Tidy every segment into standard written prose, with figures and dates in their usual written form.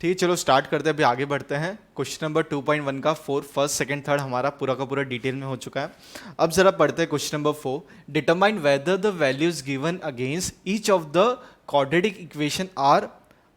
ठीक है, चलो स्टार्ट करते हैं, अभी आगे बढ़ते हैं। क्वेश्चन नंबर 2.1 का 4 फर्स्ट सेकंड थर्ड हमारा पूरा का पूरा डिटेल में हो चुका है। अब जरा पढ़ते हैं question number 4। Determine whether the values given against each of the quadratic equation are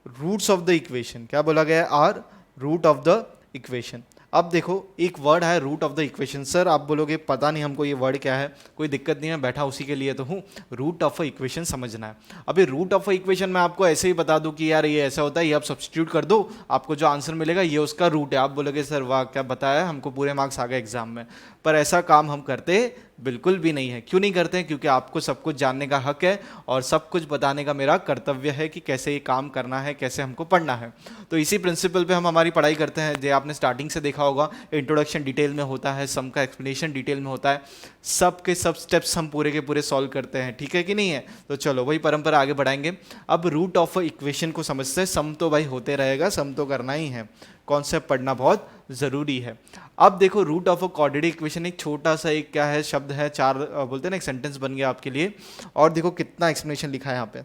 roots of the equation. क्या बोला गया है? Are root of the equation. अब देखो एक वर्ड है root of the equation. Sir आप बोलोगे पता नहीं हमको ये वर्ड क्या है, कोई दिक्कत नहीं है, बैठा उसी के लिए तो हूँ। रूट ऑफ अ इक्वेशन समझना है। अभी रूट ऑफ अ इक्वेशन मैं आपको ऐसे ही बता दूं कि यार ये ऐसा होता है, ये आप सब्सटीट्यूट कर दो, आपको जो आंसर मिलेगा ये उसका रूट है। आप बोलोगे सर वाह क्या बताया, हमको पूरे मार्क्स आ गए एग्जाम में। पर ऐसा काम हम करते बिल्कुल भी नहीं है। क्यों नहीं करते हैं? क्योंकि आपको सब कुछ जानने का हक है और सब कुछ बताने का मेरा कर्तव्य है कि कैसे ये काम करना है, कैसे हमको पढ़ना है। तो इसी प्रिंसिपल पे हम हमारी पढ़ाई करते हैं। जो आपने स्टार्टिंग से देखा होगा, इंट्रोडक्शन डिटेल में होता है, सम का एक्सप्लेनेशन डिटेल में होता है, सब के सब स्टेप्स हम पूरे के पूरे सॉल्व करते हैं। ठीक है कि नहीं है? तो चलो वही परंपरा आगे बढ़ाएंगे। अब रूट ऑफ इक्वेशन को समझते हैं। सम तो भाई होते रहेगा, सम तो करना ही है, कॉन्सेप्ट पढ़ना बहुत ज़रूरी है। अब देखो root of a quadratic equation एक छोटा सा एक क्या है शब्द है, चार बोलते हैं ना, एक सेंटेंस बन गया आपके लिए। और देखो कितना एक्सप्लेनेशन लिखा है यहाँ पे,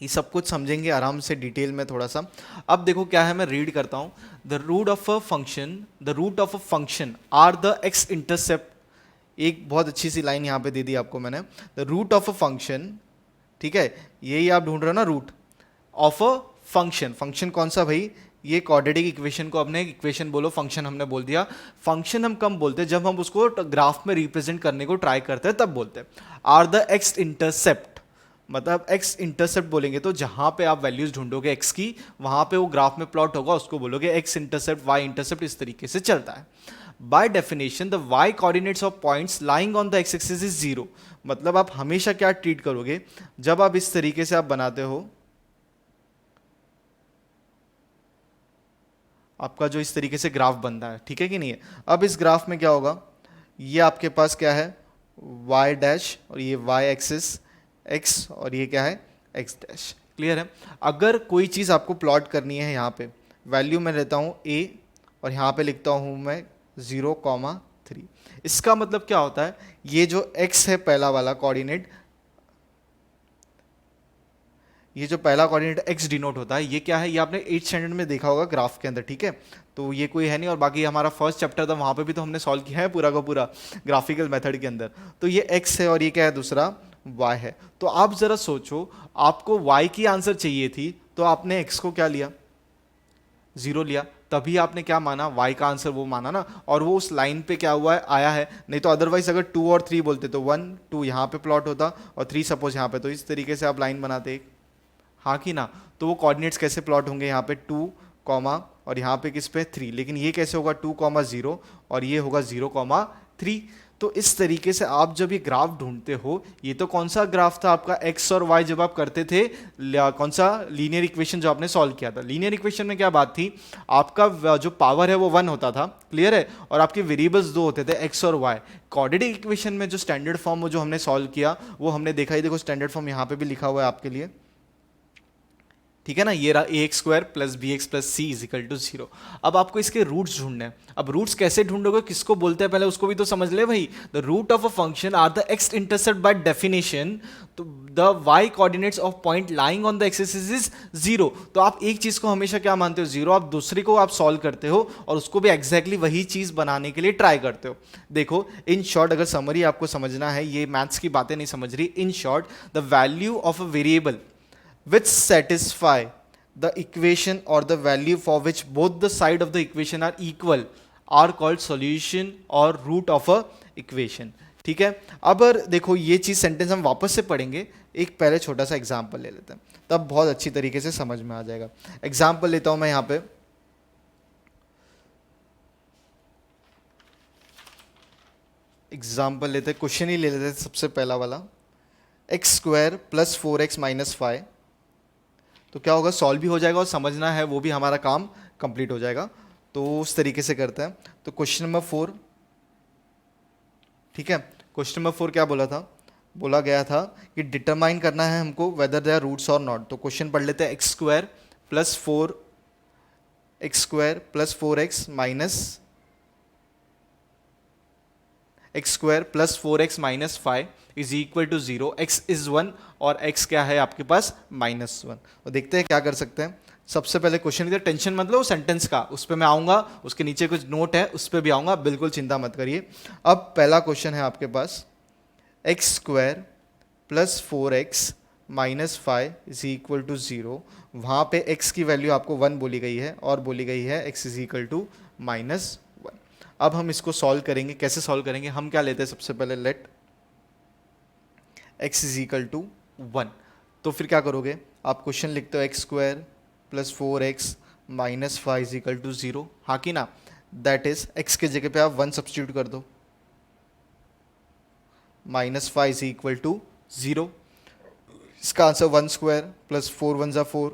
ये सब कुछ समझेंगे आराम से डिटेल में थोड़ा सा। अब देखो क्या है, मैं रीड करता हूँ। The root of a function, the root of a function are the x intercept. एक बहुत अच्छी सी लाइन यहाँ पे दे दी आपको मैंने, the root of a function. ठीक है, यही आप ढूंढ रहे हो ना, root of a function. Function कौन सा भाई? ये क्वाड्रेटिक इक्वेशन को अपने इक्वेशन बोलो, फंक्शन हमने बोल दिया। फंक्शन हम कम बोलते हैं जब हम उसको ग्राफ में रिप्रेजेंट करने को ट्राई करते हैं, तब बोलते हैं। आर द एक्स इंटरसेप्ट, मतलब एक्स इंटरसेप्ट बोलेंगे तो जहां पे आप वैल्यूज ढूंढोगे एक्स की, वहां पे वो ग्राफ में प्लॉट होगा, उसको बोलोगे एक्स इंटरसेप्ट, वाई इंटरसेप्ट। इस तरीके से चलता है। By definition the y coordinates of points lying on the x axis is zero. मतलब आप हमेशा क्या ट्रीट करोगे जब आप इस तरीके से आप बनाते हो, आपका जो इस तरीके से ग्राफ बनता है, ठीक है कि नहीं है? अब इस ग्राफ में क्या होगा, ये आपके पास क्या है, y डैश, और ये y एक्सिस x, और ये क्या है, x डैश। क्लियर है? अगर कोई चीज़ आपको प्लॉट करनी है, यहाँ पे वैल्यू मैं लेता हूँ a और यहाँ पे लिखता हूँ मैं 0,3। इसका मतलब क्या होता है, ये जो x है पहला वाला कोऑर्डिनेट, ये जो पहला कोऑर्डिनेट x डिनोट होता है, ये क्या है, ये आपने 8th स्टैंडर्ड में देखा होगा ग्राफ के अंदर। ठीक है, तो ये कोई है नहीं, और बाकी हमारा फर्स्ट चैप्टर था, वहाँ पे भी तो हमने सॉल्व किया है पूरा का पूरा ग्राफिकल मेथड के अंदर। तो ये x है और ये क्या है, दूसरा y है। तो आप ज़रा सोचो, आपको y की आंसर चाहिए थी तो आपने x को क्या लिया, 0 लिया, तभी आपने क्या माना, y का आंसर वो माना ना, और वो उस लाइन पे क्या हुआ है, आया है। नहीं तो अदरवाइज अगर 2 और 3 बोलते तो 1 2 यहाँ पे प्लॉट होता और 3 सपोज यहाँ पे, तो इस तरीके से आप लाइन बनाते, हाँ कि ना? तो वो कोऑर्डिनेट्स कैसे प्लॉट होंगे, यहाँ पे 2 कॉमा और यहाँ पे किस पे 3, लेकिन ये कैसे होगा 2,0 और ये होगा 0,3। तो इस तरीके से आप जब ये ग्राफ ढूंढते हो, ये तो कौन सा ग्राफ था आपका, एक्स और वाई जब आप करते थे, कौन सा लीनियर इक्वेशन जो आपने सॉल्व किया था। लीनियर इक्वेशन में क्या बात थी, आपका जो पावर है वो 1 होता था, क्लियर है, और आपके वेरिएबल्स 2 होते थे, एक्स और वाई। क्वाड्रेटिक इक्वेशन में जो स्टैंडर्ड फॉर्म जो हमने सॉल्व किया, वो हमने देखा ही, देखो स्टैंडर्ड फॉर्म यहाँ पे भी लिखा हुआ है आपके लिए, ठीक है ना, ये रहा ax² + bx + c = 0। अब आपको इसके रूट्स ढूंढने हैं। अब रूट्स कैसे ढूंढोगे, किसको बोलते हैं, पहले उसको भी तो समझ ले भाई। The root of a function are the x intercept by definition, तो the y coordinates of point lying on the axis is 0। तो आप एक चीज को हमेशा क्या मानते हो, 0, आप दूसरे को आप सॉल्व करते हो और उसको भी एग्जैक्टली वही चीज बनाने के लिए ट्राई करते हो। देखो इन शॉर्ट, अगर समरी आपको समझना है, ये मैथ्स की बातें नहीं समझ रही, इन short the value of a variable which satisfy the equation or the value for which both the side of the equation are equal are called solution or root of a equation। ठीक है, अब देखो ये चीज sentence हम वापस से पढ़ेंगे, एक पहले छोटा सा एग्जांपल ले लेते हैं, तब बहुत अच्छी तरीके से समझ में आ जाएगा। एग्जांपल लेता हूं मैं यहाँ पे, एग्जांपल लेते हैं, क्वेश्चन ही ले लेते हैं सबसे पहला वाला, x² + 4x - 5। तो क्या होगा, सॉल्व भी हो जाएगा और समझना है वो भी हमारा काम कंप्लीट हो जाएगा। तो उस तरीके से करते हैं। तो क्वेश्चन नंबर 4, ठीक है, क्वेश्चन नंबर 4 क्या बोला था, बोला गया था कि डिटरमाइन करना है हमको whether they are roots or not. तो क्वेश्चन पढ़ लेते हैं, x² + 4x - 5 is equal to 0, x is 1 और x क्या है आपके पास -1। तो देखते हैं क्या कर सकते हैं। सबसे पहले क्वेश्चन की टेंशन मत लो सेंटेंस का, उस पर मैं आऊँगा, उसके नीचे कुछ नोट है उस पर भी आऊँगा, बिल्कुल चिंता मत करिए। अब पहला क्वेश्चन है आपके पास x square plus 4x minus 5 is equal to 0। वहाँ पे x की वैल्यू आपको 1 बोली गई है और बोली गई है x इज इक्वल टू -1। अब हम इसको सॉल्व करेंगे। कैसे सॉल्व करेंगे, हम क्या लेते हैं सबसे पहले, let x is equal to 1। तो फिर क्या करोगे आप, क्वेश्चन लिखते हो x square plus 4x minus 5 is equal to 0, हाँ कि ना। दैट इज x के जगह पे आप 1 सब्सटीट्यूट कर दो, -5 इज इक्वल टू 0। इसका answer 1 square plus 4 1 4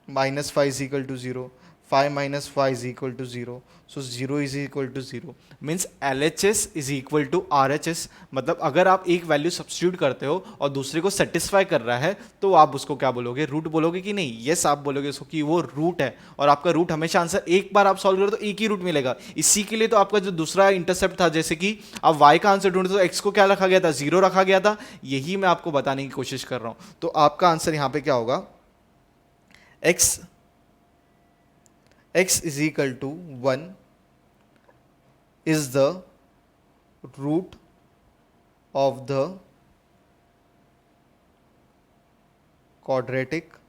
minus 5 is equal to 0, 5 minus 5 is equal to 0। So 0 is equal to 0 means LHS is equal to RHS। मतलब अगर आप एक वैल्यू सब्स्टिट्यूट करते हो और दूसरे को सेटिस्फाई कर रहा है तो आप उसको क्या बोलोगे, रूट बोलोगे कि नहीं। यस आप बोलोगे उसको कि वो रूट है, और आपका रूट हमेशा आंसर एक बार आप सॉल्व करो तो एक ही रूट मिलेगा। इसी के लिए तो आपका जो दूसरा इंटरसेप्ट था, जैसे कि आप y का आंसर ढूंढते तो x को क्या रखा गया था, 0 रखा गया था। यही मैं आपको बताने की कोशिश कर रहा हूं। तो आपका आंसर यहां पे क्या होगा, x is equal to 1 is the root of the quadratic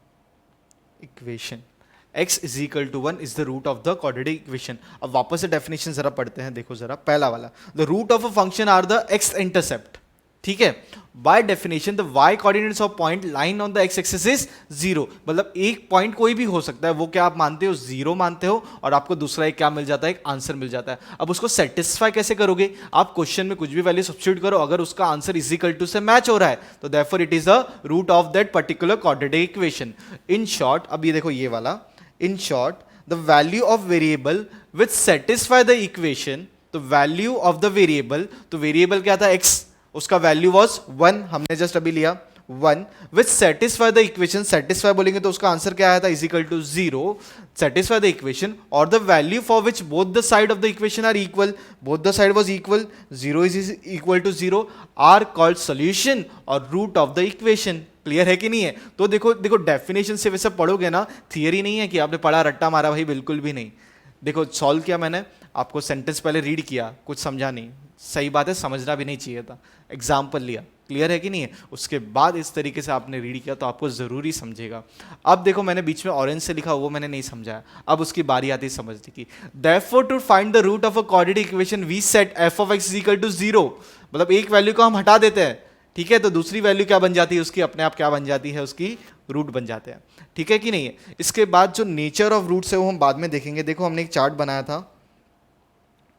equation। x is equal to 1 is the root of the quadratic equation। अब वापस से डेफिनेशन जरा पढ़ते हैं, देखो जरा पहला वाला, the root of a function are the x intercept, ठीक है। By definition the y coordinates of point line on the x axis is 0। मतलब एक पॉइंट कोई भी हो सकता है, वो क्या आप मानते हो, 0 मानते हो, और आपको दूसरा एक क्या मिल जाता है, एक आंसर मिल जाता है। अब उसको सेटिस्फाई कैसे करोगे, आप क्वेश्चन में कुछ भी वैल्यू सब्स्टिट्यूट करो, अगर उसका आंसर इज इक्वल टू से मैच हो रहा है तो therefore it is a root of that particular quadratic equation. In short, अब ये देखो ये वाला, in short the value of variable which satisfy the equation, तो वैल्यू ऑफ द वेरिएबल, तो वेरिएबल क्या था x, उसका वैल्यू वॉज 1, हमने जस्ट अभी लिया 1, which satisfy the equation, satisfy बोलेंगे तो उसका आंसर क्या आया था, is equal to 0, satisfy the equation, और the value for which both the side of the equation are equal, both the side was equal, 0 is equal to 0, are called solution और root of the equation. Clear है कि नहीं है। तो देखो देखो definition से वैसे पढ़ोगे ना, थियरी नहीं है कि आपने पढ़ा रट्टा मारा, भाई बिल्कुल भी नहीं। देखो सॉल्व किया मैंने, आपको सेंटेंस पहले रीड किया, कुछ समझा नहीं, सही बात है, समझना भी नहीं चाहिए था, एग्जाम्पल लिया, क्लियर है कि नहीं है। उसके बाद इस तरीके से आपने रीड किया तो आपको जरूरी समझेगा। अब देखो मैंने बीच में ऑरेंज से लिखा, वो मैंने नहीं समझाया, अब उसकी बारी आती है समझने की। Therefore to find the root of a quadratic equation we set f of x is equal to 0। मतलब एक वैल्यू को हम हटा देते हैं, ठीक है, तो दूसरी वैल्यू क्या बन जाती है उसकी, अपने आप क्या बन जाती है उसकी, रूट बन जाते हैं, ठीक है कि नहीं है। इसके बाद जो नेचर ऑफ रूट्स है वो हम बाद में देखेंगे। देखो हमने एक चार्ट बनाया था,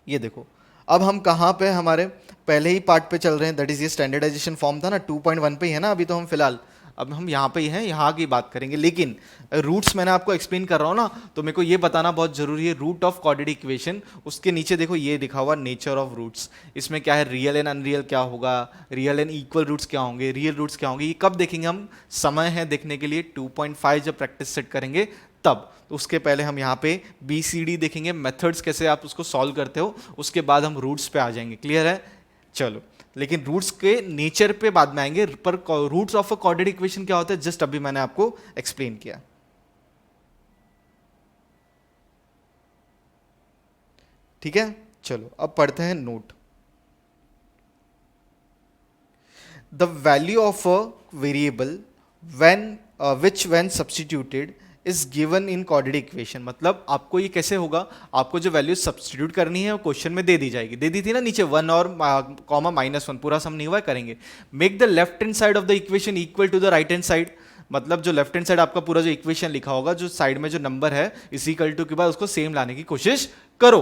ये देखो। अब हम कहाँ पे, हमारे पहले ही पार्ट पे चल रहे हैं, दैट इज ये स्टैंडर्डाइजेशन फॉर्म था ना, 2.1 पे ही है ना अभी तो हम फिलहाल, अब हम यहाँ पे ही हैं, यहाँ की बात करेंगे। लेकिन रूट्स मैंने आपको एक्सप्लेन कर रहा हूँ ना, तो मेरे को ये बताना बहुत जरूरी है, रूट ऑफ क्वाड्रेटिक इक्वेशन, उसके नीचे देखो ये लिखा हुआ नेचर ऑफ रूट्स। इसमें क्या है, रियल एंड अनरियल क्या होगा, रियल एंड इक्वल रूट्स क्या होंगे, रियल रूट्स क्या होंगे, ये कब देखेंगे हम, समय है देखने के लिए 2.5 जब प्रैक्टिस सेट करेंगे तब। तो उसके पहले हम यहाँ पे BCD देखेंगे, मेथड्स कैसे आप उसको सॉल्व करते हो, उसके बाद हम रूट्स पे आ जाएंगे। क्लियर है, चलो। लेकिन रूट्स के नेचर पे बाद में आएंगे, पर roots of a quadratic equation क्या होता है, जस्ट अभी मैंने आपको एक्सप्लेन किया। ठीक है, चलो अब पढ़ते हैं note. The value of a variable when which when substituted is given in quadratic equation. मतलब आपको ये कैसे होगा, आपको जो वैल्यू सब्स्टिट्यूट करनी है वो क्वेश्चन में दे दी जाएगी, दे दी थी ना नीचे 1 और कॉमा -1, पूरा सम नहीं हुआ है, करेंगे। Make the left hand side of the equation equal to the right hand side. मतलब जो लेफ्ट हैंड साइड आपका पूरा जो इक्वेशन लिखा होगा, जो साइड में जो नंबर है इस इक्वल टू के बाद उसको सेम लाने की कोशिश करो,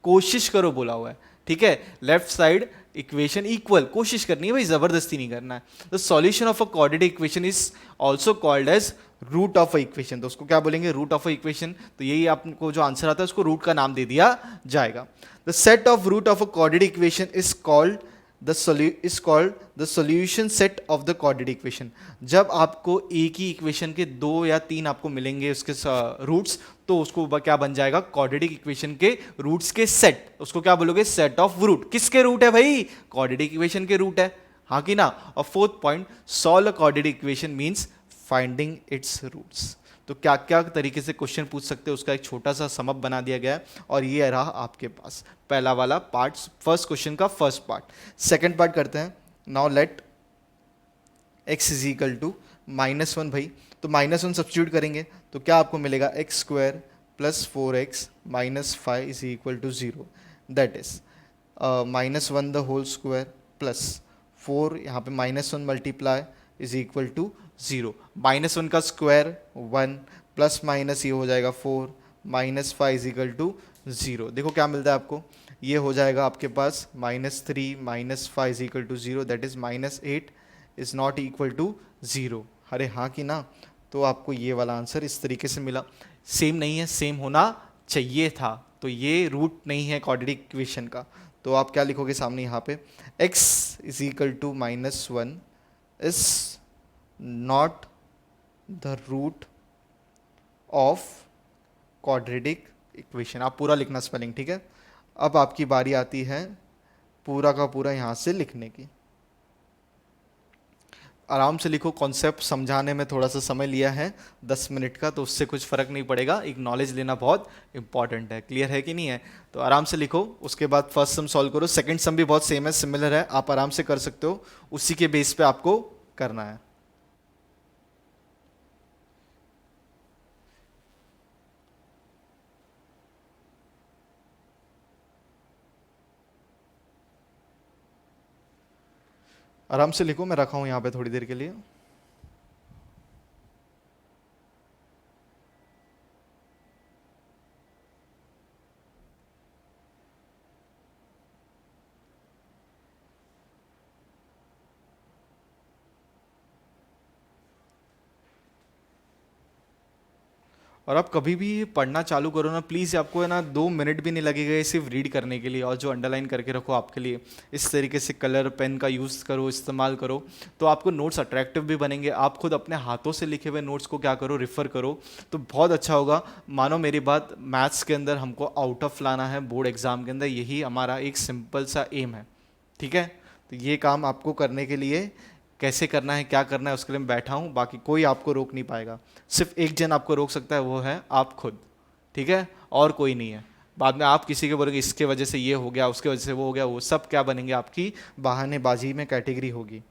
कोशिश करो बोला हुआ है, ठीक है। लेफ्ट साइड इक्वेशन इक्वल, कोशिश करनी है भाई, जबरदस्ती नहीं करना है। The solution of a quadratic equation is also called as root of a equation. तो उसको क्या बोलेंगे, रूट ऑफ अ इक्वेशन। तो यही आपको जो आंसर आता है उसको रूट का नाम दे दिया जाएगा। The set of root of a quadratic equation is called the solution set of the quadratic equation. जब आपको एक ही इक्वेशन के 2 या 3 आपको मिलेंगे उसके रूट्स, तो उसको क्या बन जाएगा, क्वाड्रेटिक इक्वेशन के रूट्स के सेट, उसको क्या बोलोगे, सेट ऑफ रूट। किसके रूट है भाई, क्वाड्रेटिक इक्वेशन के रूट है। हाँ कि ना। और fourth point, solve a quadratic equation means finding its roots. तो क्या क्या तरीके से क्वेश्चन पूछ सकते हैं उसका एक छोटा सा समअप बना दिया गया है, और ये रहा आपके पास पहला वाला पार्ट, फर्स्ट क्वेश्चन का फर्स्ट पार्ट। सेकंड पार्ट करते हैं। Now let x is equal to -1 भाई, तो -1 सब्स्टिट्यूट करेंगे तो क्या आपको मिलेगा, x square plus 4x minus 5 is equal to 0, that is -1 the whole square plus 4, यहाँ पे -1 मल्टीप्लाई इज इक्वल टू 0। -1 का स्क्वायर 1 प्लस माइनस ये हो जाएगा 4 -5 इज इक्वल टू 0। देखो क्या मिलता है आपको, ये हो जाएगा आपके पास -3 -5 is equal to 0, that is -8 is not equal to 0। अरे हाँ कि ना। तो आपको ये वाला आंसर इस तरीके से मिला। सेम नहीं है, सेम होना चाहिए था, तो ये रूट नहीं है क्वाड्रेटिक इक्वेशन का। तो आप क्या लिखोगे सामने यहाँ पे, x is equal to -1 is not the root of quadratic equation. आप पूरा लिखना स्पेलिंग, ठीक है। अब आपकी बारी आती है पूरा का पूरा यहाँ से लिखने की। आराम से लिखो, कॉन्सेप्ट समझाने में थोड़ा सा समय लिया है 10 मिनट का, तो उससे कुछ फ़र्क नहीं पड़ेगा, एक नॉलेज लेना बहुत इंपॉर्टेंट है। क्लियर है कि नहीं है? तो आराम से लिखो, उसके बाद फर्स्ट सम सॉल्व करो। सेकंड सम भी बहुत सेम है, सिमिलर है, आप आराम से कर सकते हो, उसी के बेस पे आपको करना है। आराम से लिखो, मैं रखा हूँ यहाँ पे थोड़ी देर के लिए। और आप कभी भी पढ़ना चालू करो ना, प्लीज़ आपको है ना 2 मिनट भी नहीं लगेगा ये सिर्फ रीड करने के लिए, और जो अंडरलाइन करके रखो आपके लिए, इस तरीके से कलर पेन का यूज़ करो, इस्तेमाल करो, तो आपको नोट्स अट्रैक्टिव भी बनेंगे। आप खुद अपने हाथों से लिखे हुए नोट्स को क्या करो, रिफ़र करो, तो बहुत अच्छा होगा। मानो मेरी बात, मैथ्स के अंदर हमको आउट ऑफ लाना है बोर्ड एग्जाम के अंदर, यही हमारा एक सिंपल सा एम है, ठीक है। तो ये काम आपको करने के लिए, कैसे करना है, क्या करना है, उसके लिए मैं बैठा हूँ, बाकी कोई आपको रोक नहीं पाएगा। सिर्फ एक जन आपको रोक सकता है, वो है आप खुद, ठीक है, और कोई नहीं है। बाद में आप किसी के बोलोगे इसके वजह से ये हो गया, उसके वजह से वो हो गया, वो सब क्या बनेंगे, आपकी बहानेबाजी में कैटेगरी होगी।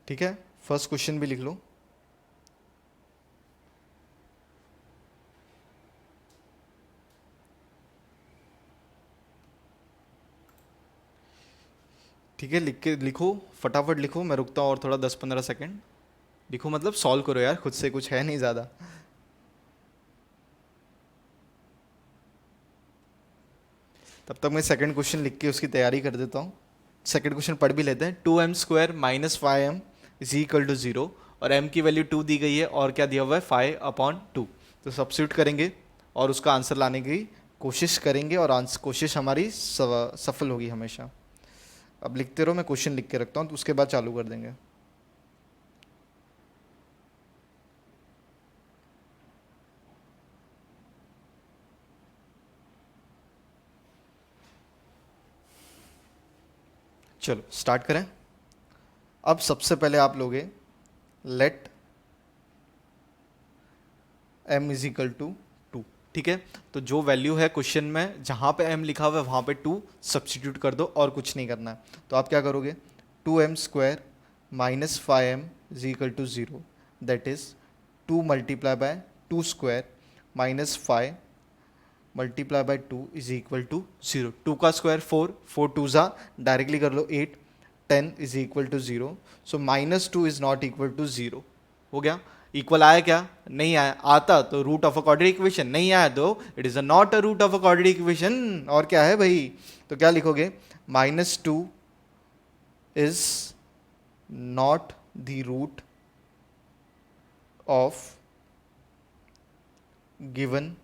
ठीक है, फर्स्ट क्वेश्चन भी लिख लो। ठीक है, लिख के लिखो, फटाफट लिखो, मैं रुकता हूँ और थोड़ा 10-15 सेकेंड। लिखो मतलब सॉल्व करो यार, खुद से, कुछ है नहीं ज़्यादा। तब तक मैं सेकंड क्वेश्चन लिख के उसकी तैयारी कर देता हूँ। सेकंड क्वेश्चन पढ़ भी लेते हैं। 2m² minus 5m is equal to 0, और m की वैल्यू 2 दी गई है, और क्या दिया हुआ है, 5/2। तो सब्स्टिट्यूट करेंगे और उसका आंसर लाने की कोशिश करेंगे, और आंसर कोशिश हमारी सफल होगी हमेशा। अब लिखते रहो, मैं क्वेश्चन लिख के रखता हूँ, तो उसके बाद चालू कर देंगे। चलो स्टार्ट करें। अब सबसे पहले आप लोगे let m is equal to 2, ठीक है। तो जो वैल्यू है क्वेश्चन में, जहाँ पे m लिखा हुआ है वहाँ पे 2 सब्सटीट्यूट कर दो, और कुछ नहीं करना है। तो आप क्या करोगे, 2m² minus 5m is equal to 0, that is 2 multiply by 2 square minus 5 multiply by 2 is equal to 0। 2 का स्क्वायर 4, 4 2 ज़ा, डायरेक्टली कर लो 8, 10 is equal to 0। So -2 is not equal to 0। हो गया। इक्वल आया क्या, नहीं आया, आता तो root of a quadratic equation, नहीं आया तो it is not a root of a quadratic equation. और क्या है भाई, तो क्या लिखोगे, -2 is not the root of given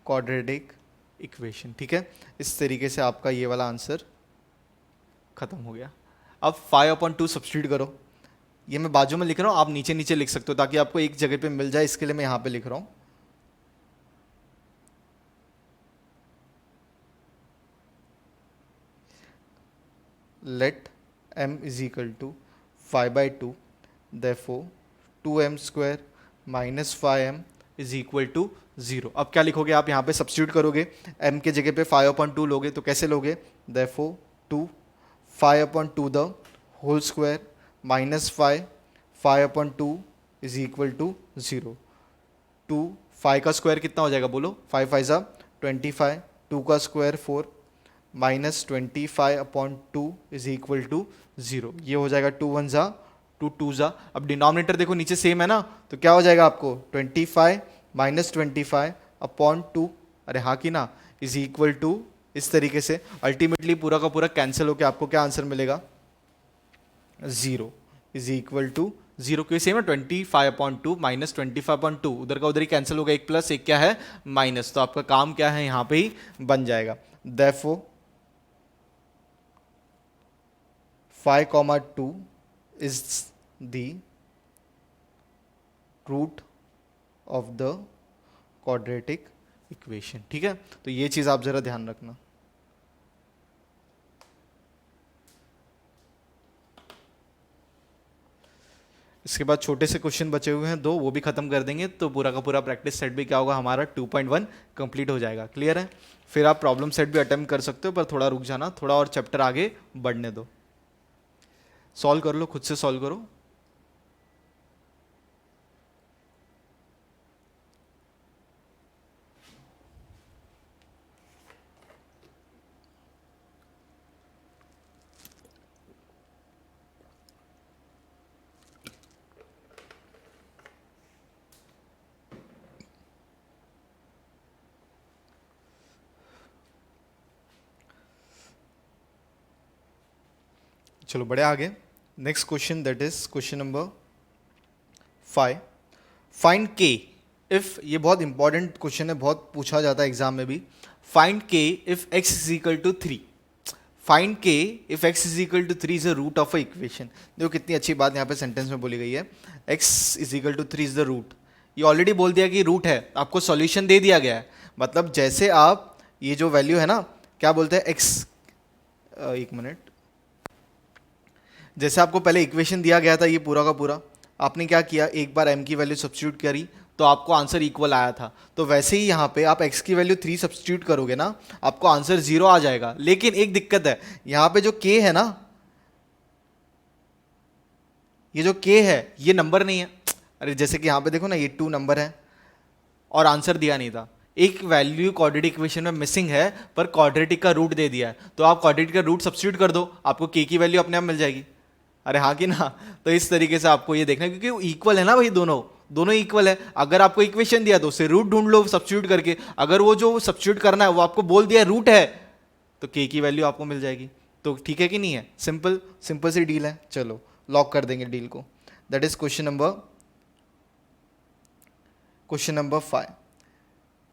quadratic equation, ठीक है। इस तरीके से आपका ये वाला आंसर खत्म हो गया। अब 5/2 सब्सटीट्यूट करो। ये मैं बाजू में लिख रहा हूँ, आप नीचे नीचे लिख सकते हो ताकि आपको एक जगह पे मिल जाए, इसके लिए मैं यहाँ पे लिख रहा हूँ। Let m is equal to 5/2, therefore 2m square minus 5m is equal to 0। अब क्या लिखोगे आप यहाँ पे, सब्सटीट्यूट करोगे, m के जगह पे 5/2 लोगे तो कैसे लोगे, therefore 2 5/2 the whole square minus 5/2 is equal to 0। 2 5 का स्क्वायर कितना हो जाएगा बोलो, 5 5 ज़ा 25, 2 का square 4 minus 25/2 is equal to 0। ये हो जाएगा 2 1 ज़ा 2 2 ज़ा। अब डिनोमिनेटर देखो नीचे सेम है ना, तो क्या हो जाएगा आपको 25 माइनस 25/2, अरे हाँ कि ना, इज इक्वल टू, इस तरीके से अल्टीमेटली पूरा का पूरा कैंसिल होकर आपको क्या आंसर मिलेगा, 0 इज इक्वल टू 0। क्यों सेम है, 25/2 माइनस 25/2, उधर का उधर ही कैंसिल होगा, एक प्लस एक क्या है माइनस, तो आपका काम क्या है यहाँ पे ही बन जाएगा। therefore 5,2 is the root of the quadratic equation। ठीक है, तो ये चीज आप जरा ध्यान रखना। इसके बाद छोटे से क्वेश्चन बचे हुए हैं 2, वो भी खत्म कर देंगे तो पूरा का पूरा प्रैक्टिस सेट भी क्या होगा हमारा 2.1 कंप्लीट हो जाएगा। क्लियर है, फिर आप प्रॉब्लम सेट भी अटेम्प्ट कर सकते हो, पर थोड़ा रुक जाना, थोड़ा और चैप्टर आगे बढ़ने दो। सॉल्व कर लो, खुद से सॉल्व करो। चलो बड़े आगे, next question, that is question number 5। Find k if, ये बहुत इंपॉर्टेंट क्वेश्चन है, बहुत पूछा जाता है एग्जाम में भी। Find k if x is equal to 3। Find k if x is equal to 3 is the root of a equation. देखो कितनी अच्छी बात यहाँ पे सेंटेंस में बोली गई है, x is equal to 3 is the root. ये ऑलरेडी बोल दिया कि रूट है, आपको सॉल्यूशन दे दिया गया है। मतलब जैसे आप ये जो वैल्यू है ना, क्या बोलते हैं x, एक मिनट, जैसे आपको पहले इक्वेशन दिया गया था ये पूरा का पूरा, आपने क्या किया, एक बार m की वैल्यू सब्स्टिट्यूट करी तो आपको आंसर इक्वल आया था। तो वैसे ही यहाँ पे आप x की वैल्यू 3 सब्स्टिट्यूट करोगे ना, आपको आंसर 0 आ जाएगा। लेकिन एक दिक्कत है, यहाँ पे जो k है ना, ये जो k है ये नंबर नहीं है। अरे जैसे कि यहाँ पे देखो ना, ये 2 नंबर है और आंसर दिया नहीं था। एक वैल्यू क्वाड्रेटिक इक्वेशन में मिसिंग है, पर क्वाड्रेटिक का रूट दे दिया है, तो आप क्वाड्रेटिक का रूट सब्स्टिट्यूट कर दो, आपको k की वैल्यू अपने आप मिल जाएगी। अरे हाँ कि ना, तो इस तरीके से आपको ये देखना है, क्योंकि वो इक्वल है ना भाई, दोनों इक्वल है। अगर आपको इक्वेशन दिया तो उससे रूट ढूंढ लो सब्स्टिट्यूट करके, अगर वो जो सब्स्टिट्यूट करना है वो आपको बोल दिया रूट है, तो के की वैल्यू आपको मिल जाएगी। तो ठीक है कि नहीं है, सिंपल सिंपल सी डील है। चलो लॉक कर देंगे डील को। That is question number 5।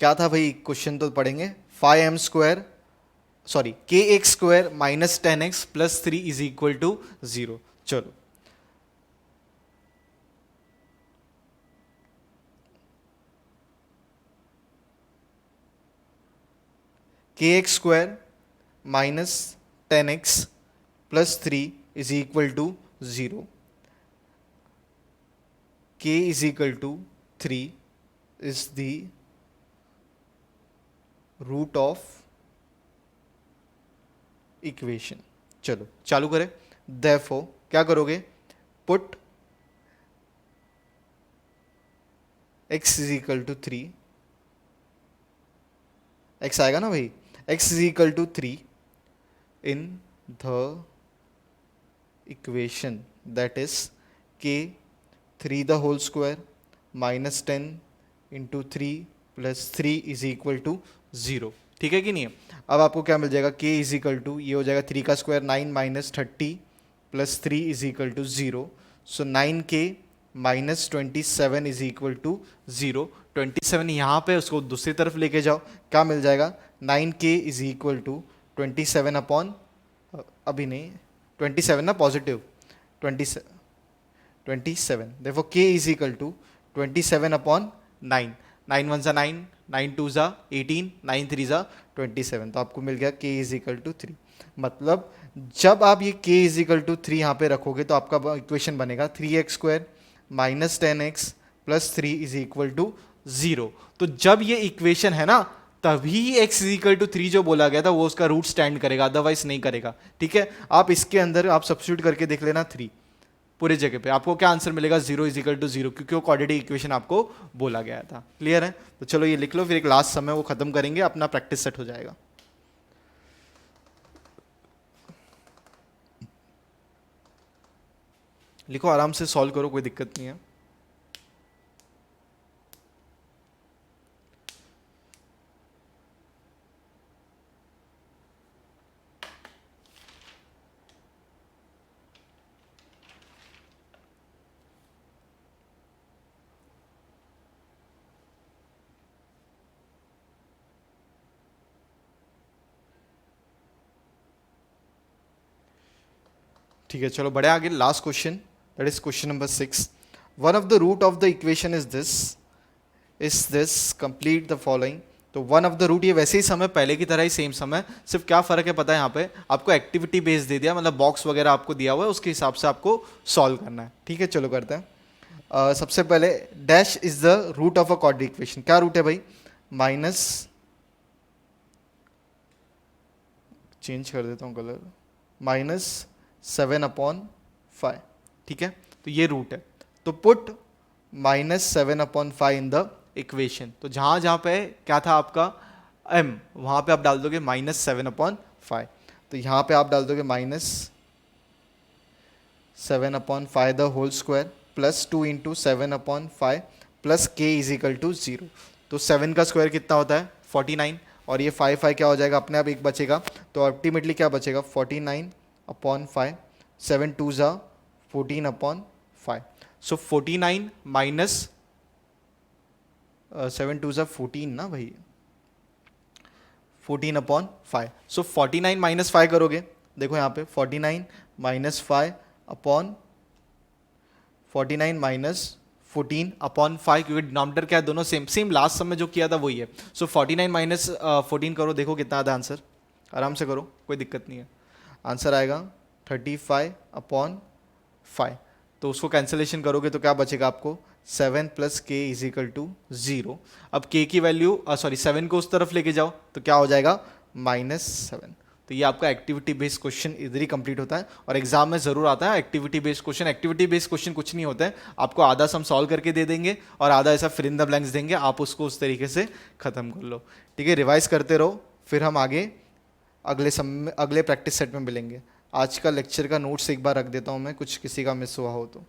क्या था भाई क्वेश्चन, तो पढ़ेंगे 5m square, sorry kx square minus 10x plus 3 is equal to 0। चलो kx square minus 10x plus 3 is equal to 0। k is equal to 3 is the root of equation. चलो चालू करें। therefore क्या करोगे, put x is equal to 3, x आएगा ना भाई, x is equal to 3 in the equation, that is k 3 the whole square minus 10 into 3 plus 3 is equal to 0। ठीक है कि नहीं है। अब आपको क्या मिल जाएगा, k इज इक्वल टू, ये हो जाएगा 3 का square 9 minus 30 plus 3 is equal to 0। So 9k minus 27 is equal to 0। 27 यहाँ पे, उसको दूसरी तरफ लेके जाओ, क्या मिल जाएगा, 9k is equal to 27 upon, अभी नहीं 27 ना, पॉजिटिव 27, देखो k is equal to 27 upon 9, 9 one ज़ा 9, 9 टू ज़ा 18, 9 थ्री ज़ा 27, तो आपको मिल गया k इज इक्वल टू 3। मतलब जब आप ये k इज इक्वल टू 3 यहाँ पे रखोगे तो आपका इक्वेशन बनेगा 3x² minus 10x plus 3 is equal to 0। तो जब ये इक्वेशन है ना, तभी x इज इक्वल टू 3 जो बोला गया था वो उसका रूट स्टैंड करेगा, अदरवाइज नहीं करेगा। ठीक है, आप इसके अंदर आप सब्स्टिट्यूट करके देख लेना 3 पूरे जगह पे, आपको क्या आंसर मिलेगा, 0 इज इक्वल टू 0, क्योंकि वो क्वाड्रेटिक इक्वेशन आपको बोला गया था। क्लियर है? तो चलो ये लिख लो, फिर एक लास्ट समय वो खत्म करेंगे, अपना प्रैक्टिस सेट हो जाएगा। लिखो, आराम से सॉल्व करो, कोई दिक्कत नहीं है। ठीक है, चलो बढ़े आगे। Last question, that is question number 6। One of the root of the equation is this complete the following. तो वन ऑफ द रूट, ये वैसे ही समय पहले की तरह ही सेम समय, सिर्फ क्या फर्क है पता है, यहाँ पे आपको एक्टिविटी बेस दे दिया, मतलब बॉक्स वगैरह आपको दिया हुआ है, उसके हिसाब से आपको सॉल्व करना है। ठीक है, चलो करते हैं। सबसे पहले dash is the root of a quadratic equation. क्या रूट है भाई? माइनस, चेंज कर देता हूँ कलर, -7/5। ठीक है, तो ये रूट है, तो पुट -7/5 इन द इक्वेशन। तो जहां जहां पे क्या था आपका m, वहां पे आप डाल दोगे -7/5। तो यहां पे आप डाल दोगे -7/5 the whole square plus 2 into 7/5 plus k is equal to 0। तो 7 का स्क्वायर कितना होता है? 49, और ये 5 क्या हो जाएगा, अपने आप एक बचेगा, तो अल्टीमेटली क्या बचेगा, 49/5, 7 2 ज़ा 14/5। सो 49 माइनस 7 2 ज़ा 14 ना भाई, 14/5। सो 49 माइनस 5 करोगे, देखो यहाँ पे 49 माइनस 5 अपॉन 49 माइनस 14/5, क्योंकि डिनोमिनेटर क्या है, दोनों सेम सेम, लास्ट समय जो किया था वही है। सो 49 माइनस 14 करो, देखो कितना आता है आंसर, आराम से करो, कोई दिक्कत नहीं है। आंसर आएगा 35/5। तो उसको कैंसिलेशन करोगे तो क्या बचेगा आपको, 7 plus k is equal to 0। अब k की वैल्यू, सॉरी 7 को उस तरफ लेके जाओ तो क्या हो जाएगा, -7। तो ये आपका एक्टिविटी बेस्ड क्वेश्चन इधर ही कंप्लीट होता है, और एग्जाम में जरूर आता है activity based question. Activity based question कुछ नहीं होता है, आपको आधा सम सॉल्व करके दे देंगे और आधा ऐसा फिल इन द ब्लैंक्स देंगे, आप उसको उस तरीके से खत्म कर लो। ठीक है, रिवाइज करते रहो, फिर हम आगे अगले प्रैक्टिस सेट में मिलेंगे। आज का लेक्चर का नोट्स एक बार रख देता हूँ मैं, कुछ किसी का मिस हुआ हो तो।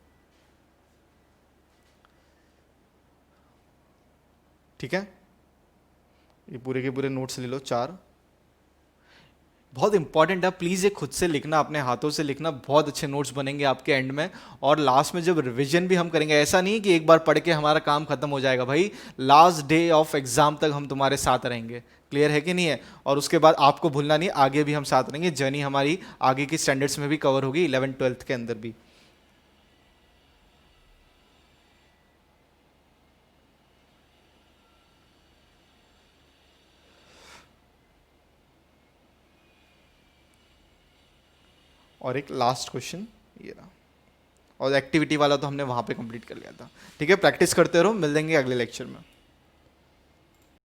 ठीक है, ये पूरे के पूरे नोट्स ले लो, 4 बहुत इंपॉर्टेंट है, प्लीज़ ये खुद से लिखना, अपने हाथों से लिखना, बहुत अच्छे नोट्स बनेंगे आपके एंड में। और लास्ट में जब रिवीजन भी हम करेंगे, ऐसा नहीं कि एक बार पढ़ के हमारा काम खत्म हो जाएगा भाई, लास्ट डे ऑफ एग्जाम तक हम तुम्हारे साथ रहेंगे। क्लियर है कि नहीं है? और उसके बाद आपको भूलना नहीं, आगे भी हम साथ रहेंगे, जर्नी हमारी आगे की स्टैंडर्ड्स में भी कवर होगी, 11th-12th के अंदर भी। और एक लास्ट क्वेश्चन ये रहा, और एक्टिविटी वाला तो हमने वहाँ पे कंप्लीट कर लिया था। ठीक है, प्रैक्टिस करते रहो, मिल देंगे अगले लेक्चर में।